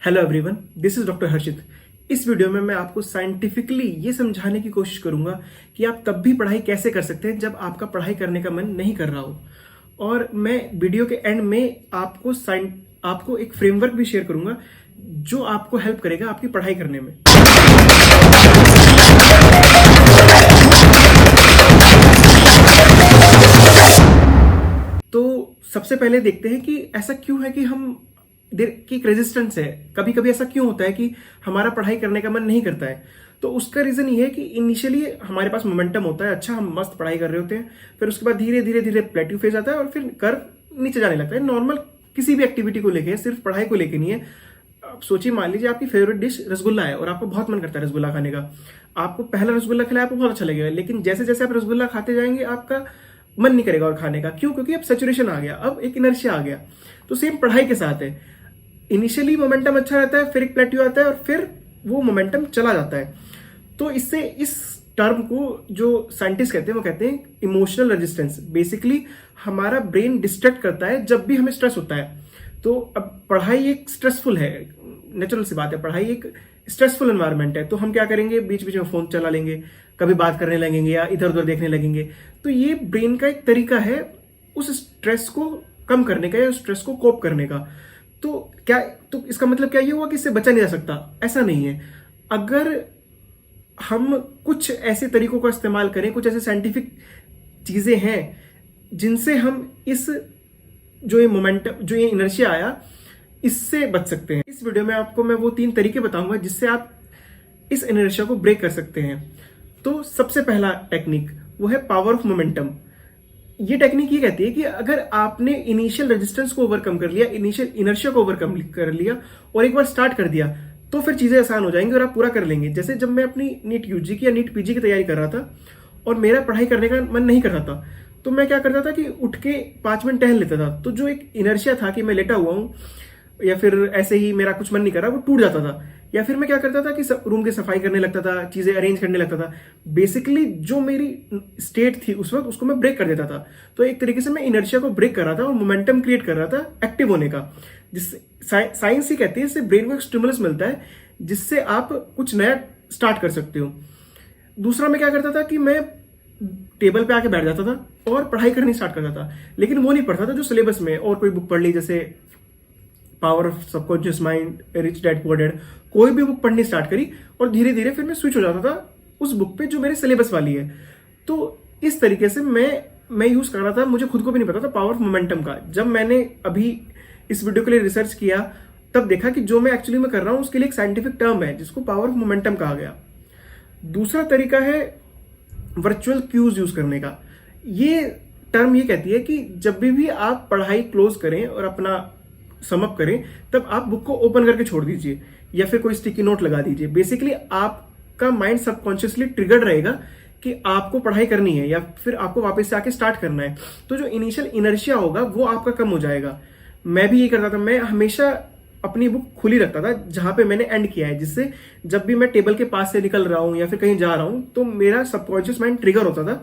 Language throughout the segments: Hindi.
Hello everyone, this is doctor Harshit. इस वीडियो में मैं आपको साइंटिफिकली ये समझाने की कोशिश करूंगा कि आप तब भी पढ़ाई कैसे कर सकते हैं जब आपका पढ़ाई करने का मन नहीं कर रहा हो। और मैं वीडियो के एंड में आपको एक फ्रेमवर्क भी शेयर करूंगा जो आपको हेल्प करेगा आपकी पढ़ाई करने में। तो सबसे पहले देखते हैं कि ऐसा क्यों है कि हम देर की एक रेजिस्टेंस है। कभी कभी ऐसा क्यों होता है कि हमारा पढ़ाई करने का मन नहीं करता है। तो उसका रीजन ये है कि इनिशियली हमारे पास मोमेंटम होता है, अच्छा हम मस्त पढ़ाई कर रहे होते हैं, फिर उसके बाद धीरे धीरे धीरे प्लेट्यू फेज आता है और फिर कर्व नीचे जाने लगता है। नॉर्मल किसी भी एक्टिविटी को लेके, सिर्फ पढ़ाई को लेके नहीं है। आप सोचिए, मान लीजिए आपकी फेवरेट डिश रसगुल्ला है और आपको बहुत मन करता है रसगुल्ला खाने का। आपको पहला रसगुल्ला खिलाया, आपको बहुत अच्छा लगेगा, लेकिन जैसे जैसे आप रसगुल्ला खाते जाएंगे आपका मन नहीं करेगा और खाने का। क्यों? क्योंकि अब सैचुरेशन आ गया, अब एक इनर्शिया आ गया। तो सेम पढ़ाई के साथ है, इनिशियली मोमेंटम अच्छा रहता है, फिर एक प्लेट्यू आता है और फिर वो मोमेंटम चला जाता है। तो इससे इस टर्म को जो साइंटिस्ट कहते हैं वो कहते हैं इमोशनल रेजिस्टेंस। बेसिकली हमारा ब्रेन डिस्ट्रैक्ट करता है जब भी हमें स्ट्रेस होता है। तो अब पढ़ाई एक स्ट्रेसफुल है, नेचुरल सी बात है, पढ़ाई एक स्ट्रेसफुल एनवायरनमेंट है। तो हम क्या करेंगे, बीच बीच में फोन चला लेंगे, कभी बात करने लगेंगे या इधर उधर देखने लगेंगे। तो ये ब्रेन का एक तरीका है उस स्ट्रेस को कम करने का या स्ट्रेस को कोप करने का। तो इसका मतलब क्या ये हुआ कि इससे बचा नहीं जा सकता? ऐसा नहीं है। अगर हम कुछ ऐसे तरीकों का इस्तेमाल करें, कुछ ऐसे साइंटिफिक चीजें हैं जिनसे हम इस जो ये इनर्शिया आया, इससे बच सकते हैं। इस वीडियो में आपको मैं वो 3 तरीके बताऊंगा जिससे आप इस इनर्शिया को ब्रेक कर सकते हैं। तो सबसे पहला टेक्निक वो है पावर ऑफ मोमेंटम। ये टेक्निक ये कहती है कि अगर आपने इनिशियल रेजिस्टेंस को ओवरकम कर लिया, इनिशियल इनर्शिया को ओवरकम कर लिया और एक बार स्टार्ट कर दिया, तो फिर चीजें आसान हो जाएंगी और आप पूरा कर लेंगे। जैसे जब मैं अपनी नीट यूजी की या नीट पीजी की तैयारी कर रहा था और मेरा पढ़ाई करने का मन नहीं कर रहा था, तो मैं क्या करता था कि उठ के 5 मिनट टहल लेता था। तो जो एक इनर्शिया था कि मैं लेटा हुआ हूं या फिर ऐसे ही मेरा कुछ मन नहीं कर रहा, वो टूट जाता था। या फिर मैं क्या करता था कि रूम की सफाई करने लगता था, चीजें अरेंज करने लगता था। बेसिकली जो मेरी स्टेट थी उस वक्त, उसको मैं ब्रेक कर देता था। तो एक तरीके से मैं इनर्शिया को ब्रेक कर रहा था और मोमेंटम क्रिएट कर रहा था एक्टिव होने का। जिससे साइंस ही कहती है इससे ब्रेन को एक स्टिमुलस मिलता है जिससे आप कुछ नया स्टार्ट कर सकते हो। दूसरा मैं क्या करता था कि मैं टेबल पे आके बैठ जाता था और पढ़ाई करनी स्टार्ट करता था, लेकिन वो नहीं पढ़ता था जो सिलेबस में, और कोई बुक पढ़ ली, जैसे power of subconscious mind, rich dad poor dad, कोई भी बुक पढ़नी स्टार्ट करी और धीरे धीरे फिर मैं स्विच हो जाता था उस बुक पे जो मेरे सिलेबस वाली है। तो इस तरीके से मैं यूज कर रहा था, मुझे खुद को भी नहीं पता था पावर ऑफ मोमेंटम का। जब मैंने अभी इस वीडियो के लिए रिसर्च किया तब देखा कि जो मैं एक्चुअली में कर रहा हूं उसके लिए एक साइंटिफिक टर्म है जिसको पावर ऑफ मोमेंटम कहा गया। दूसरा तरीका है वर्चुअल क्यूज यूज करने का। ये टर्म ये कहती है कि जब भी आप पढ़ाई क्लोज करें और अपना समअप करें, तब आप बुक को ओपन करके छोड़ दीजिए या फिर कोई स्टिकी नोट लगा दीजिए। बेसिकली आपका माइंड सबकॉन्शियसली ट्रिगर्ड रहेगा कि आपको पढ़ाई करनी है या फिर आपको वापस से आके स्टार्ट करना है। तो जो इनिशियल इनर्शिया होगा वो आपका कम हो जाएगा। मैं भी ये करता था, मैं हमेशा अपनी बुक खुली रखता था जहां पे मैंने एंड किया है, जिससे जब भी मैं टेबल के पास से निकल रहा हूं या फिर कहीं जा रहा हूं तो मेरा सबकॉन्शियस माइंड ट्रिगर होता था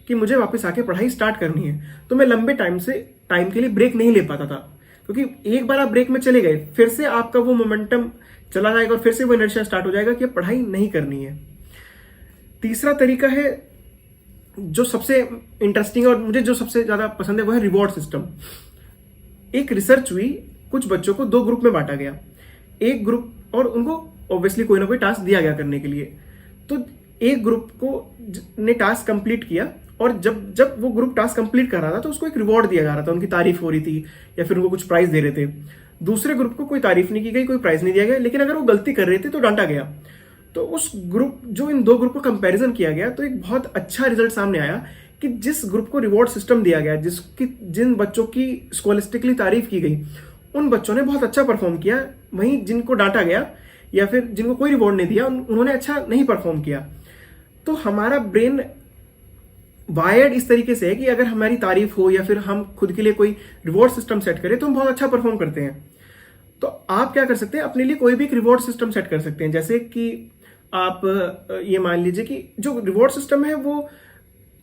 कि मुझे वापस आके पढ़ाई स्टार्ट करनी है। तो मैं लंबे टाइम के लिए ब्रेक नहीं ले पाता था, क्योंकि एक बार आप ब्रेक में चले गए फिर से आपका वो मोमेंटम चला जाएगा और फिर से वो इनर्शिया स्टार्ट हो जाएगा कि पढ़ाई नहीं करनी है। तीसरा तरीका है जो सबसे इंटरेस्टिंग और मुझे जो सबसे ज्यादा पसंद है वो है रिवॉर्ड सिस्टम। एक रिसर्च हुई, कुछ बच्चों को 2 ग्रुप में बांटा गया। एक ग्रुप, और उनको ऑब्वियसली कोई ना कोई टास्क दिया गया करने के लिए। तो एक ग्रुप को ने टास्क कंप्लीट किया और जब वो ग्रुप टास्क कंप्लीट कर रहा था तो उसको एक रिवॉर्ड दिया जा रहा था, उनकी तारीफ हो रही थी या फिर उनको कुछ प्राइज दे रहे थे। दूसरे ग्रुप को कोई तारीफ नहीं की गई, कोई प्राइज नहीं दिया गया, लेकिन अगर वो गलती कर रहे थे तो डांटा गया। तो उस ग्रुप जो इन 2 ग्रुप को कंपैरिजन किया गया तो एक बहुत अच्छा रिजल्ट सामने आया कि जिस ग्रुप को रिवॉर्ड सिस्टम दिया गया, जिन बच्चों की स्कॉलिस्टिकली तारीफ की गई, उन बच्चों ने बहुत अच्छा परफॉर्म किया। वहीं जिनको डांटा गया या फिर जिनको कोई रिवॉर्ड नहीं दिया उन्होंने अच्छा नहीं परफॉर्म किया। तो हमारा ब्रेन वायर्ड इस तरीके से है कि अगर हमारी तारीफ हो या फिर हम खुद के लिए कोई रिवॉर्ड सिस्टम सेट करें तो हम बहुत अच्छा परफॉर्म करते हैं। तो आप क्या कर सकते हैं, अपने लिए कोई भी एक रिवॉर्ड सिस्टम सेट कर सकते हैं। जैसे कि आप ये मान लीजिए कि जो रिवॉर्ड सिस्टम है वो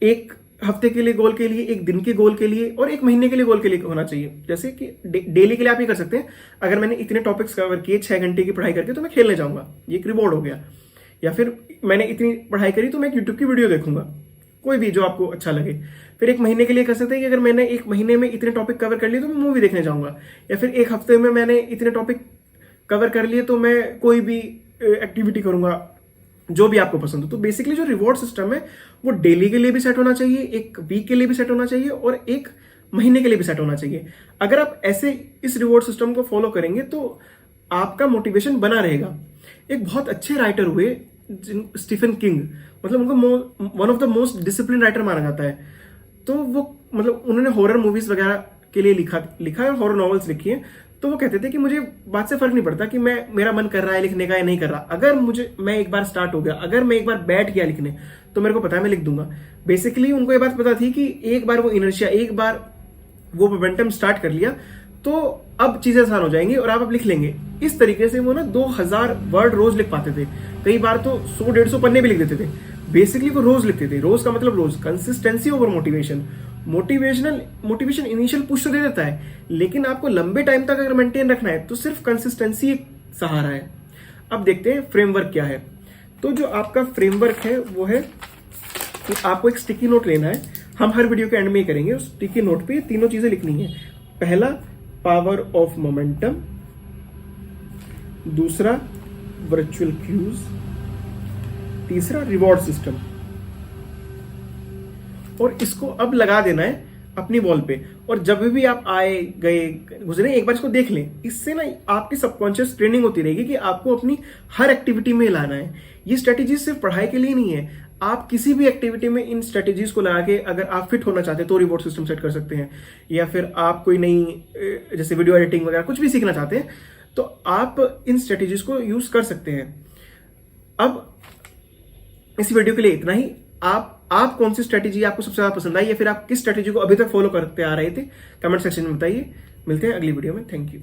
एक हफ्ते के लिए गोल के लिए, एक दिन के गोल के लिए और एक महीने के लिए गोल के लिए होना चाहिए। जैसे कि डेली के लिए आप ये कर सकते हैं, अगर मैंने इतने टॉपिक्स कवर किए 6 घंटे की पढ़ाई करके तो मैं खेलने जाऊंगा, ये एक रिवॉर्ड हो गया। या फिर मैंने इतनी पढ़ाई करी तो मैं यूट्यूब की वीडियो देखूंगा, कोई भी जो आपको अच्छा लगे। फिर एक महीने के लिए कर सकते हैं कि अगर मैंने एक महीने में इतने टॉपिक कवर कर लिए तो मैं मूवी देखने जाऊंगा। या फिर एक हफ्ते में मैंने इतने टॉपिक कवर कर लिए तो मैं कोई भी एक्टिविटी करूंगा, जो भी आपको पसंद हो। तो बेसिकली जो रिवॉर्ड सिस्टम है वो डेली के लिए भी सेट होना चाहिए, एक वीक के लिए भी सेट होना चाहिए और एक महीने के लिए भी सेट होना चाहिए। अगर आप ऐसे इस रिवॉर्ड सिस्टम को फॉलो करेंगे तो आपका मोटिवेशन बना रहेगा। एक बहुत अच्छे राइटर हुए स्टीफन किंग, मतलब उनको one of the most discipline writer माना जाता है। तो वो मतलब उन्होंने हॉरर मूवीज वगैरह के लिए लिखा है, हॉरर नॉवेल्स लिखी है। तो वो कहते थे कि मुझे बात से फर्क नहीं पड़ता कि मेरा मन कर रहा है लिखने का या नहीं कर रहा, अगर मैं एक बार स्टार्ट हो गया, अगर मैं एक बार बैठ गया लिखने तो मेरे को पता है मैं लिख दूंगा। बेसिकली उनको ये बात पता थी कि एक बार वो इनर्शिया, एक बार वो मोमेंटम स्टार्ट कर लिया तो अब चीजें आसान हो जाएंगी और आप अब लिख लेंगे। इस तरीके से वो ना 2000 वर्ड रोज लिख पाते थे, कई बार तो 100-150 पन्ने भी लिख देते थे। बेसिकली वो रोज लिखते थे। रोज का मतलब रोज, consistency over motivation. Motivation initial push तो दे देता है, लेकिन आपको लंबे टाइम तक अगर मेंटेन रखना है तो सिर्फ कंसिस्टेंसी एक सहारा है। अब देखते हैं फ्रेमवर्क क्या है। तो जो आपका फ्रेमवर्क है वो है कि आपको एक स्टिकी नोट लेना है। हम हर वीडियो के एंड में ही करेंगे। उस स्टिकी नोट पे तीनों चीजें लिखनी है। पहला पावर ऑफ मोमेंटम, दूसरा वर्चुअल क्यूज, तीसरा रिवॉर्ड सिस्टम। और इसको अब लगा देना है अपनी वॉल पे, और जब भी आप आए गए गुजरे एक बार इसको देख लें। इससे ना आपकी सबकॉन्शियस ट्रेनिंग होती रहेगी कि आपको अपनी हर एक्टिविटी में लाना है। ये स्ट्रेटेजी सिर्फ पढ़ाई के लिए नहीं है, आप किसी भी एक्टिविटी में इन स्ट्रेटेजीज को लगा के अगर आप फिट होना चाहते हैं तो रिवॉर्ड सिस्टम सेट कर सकते हैं। या फिर आप कोई नई जैसे वीडियो एडिटिंग वगैरह कुछ भी सीखना चाहते हैं तो आप इन स्ट्रेटेजीज को यूज कर सकते हैं। अब इस वीडियो के लिए इतना ही। आप कौन सी स्ट्रेटेजी आपको सबसे ज्यादा पसंद आई, या फिर आप किस स्ट्रेटेजी को अभी तक फॉलो करते आ रहे थे, कमेंट सेक्शन में बताइए। मिलते हैं अगली वीडियो में। Thank you.